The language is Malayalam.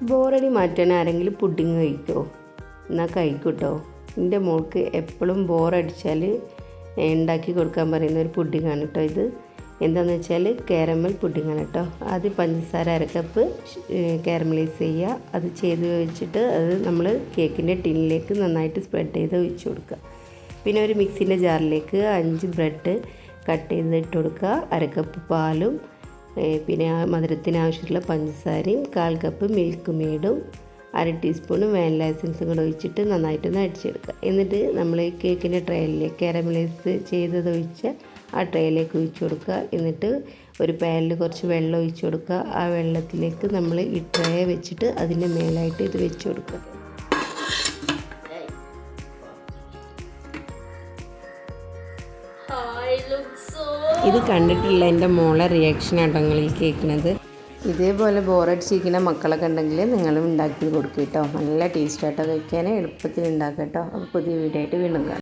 ബോറടി മാറ്റാൻ ആരെങ്കിലും പുഡിങ് കഴിക്കുമോ? എന്നാൽ കഴിക്കൂട്ടോ. എൻ്റെ മോൾക്ക് എപ്പോഴും ബോറടിച്ചാൽ ഉണ്ടാക്കി കൊടുക്കാൻ പറയുന്ന ഒരു പുഡിങ്ങാണ് കേട്ടോ ഇത്. എന്താണെന്ന് വെച്ചാൽ കാരമൽ പുഡിങ്ങാണ് കേട്ടോ. ആദ്യം പഞ്ചസാര 1 കപ്പ് കാരമലൈസ് ചെയ്യുക. അത് ചെയ്ത് വെച്ചിട്ട് അത് നമ്മൾ കേക്കിൻ്റെ ടിന്നിലേക്ക് നന്നായിട്ട് സ്പ്രെഡ് ചെയ്ത് ഒഴിച്ച് കൊടുക്കുക. പിന്നെ ഒരു മിക്സിൻ്റെ ജാറിലേക്ക് 5 ബ്രെഡ് കട്ട് ചെയ്ത് ഇട്ട് കൊടുക്കുക. 1 കപ്പ് പാലും പിന്നെ മധുരത്തിന് ആവശ്യമുള്ള പഞ്ചസാരയും 1/4 കപ്പ് മിൽക്ക് മെയ്ഡും 1/2 ടീസ്പൂൺ വാനില എസൻസും കൂടെ ഒഴിച്ചിട്ട് നന്നായിട്ടൊന്ന് അടിച്ചെടുക്കുക. എന്നിട്ട് നമ്മൾ കേക്കിൻ്റെ ട്രേയിലേക്ക് കാരമലൈസ് ചെയ്തത് ഒഴിച്ച് ആ ട്രേയിലേക്ക് ഒഴിച്ച് കൊടുക്കുക. എന്നിട്ട് ഒരു പാനിൽ കുറച്ച് വെള്ളം ഒഴിച്ച് കൊടുക്കുക. ആ വെള്ളത്തിലേക്ക് നമ്മൾ ഈ ട്രേ വെച്ചിട്ട് അതിൻ്റെ മേലായിട്ട് ഇത് വെച്ച് കൊടുക്കുക. ഇത് കണ്ടിട്ടുള്ള എൻ്റെ മോളെ റിയാക്ഷൻ ആട്ടോ ഈ കേൾക്കുന്നത്. ഇതേപോലെ ബോറടിച്ചിരിക്കുന്ന മക്കളൊക്കെ ഉണ്ടെങ്കിൽ നിങ്ങളും ഉണ്ടാക്കി കൊടുക്കുക കേട്ടോ. നല്ല ടേസ്റ്റായിട്ടോ കഴിക്കാൻ, എളുപ്പത്തിൽ ഉണ്ടാക്കാം കേട്ടോ. അപ്പോൾ പുതിയ വീഡിയോ ആയിട്ട് വീണ്ടും കാണാം.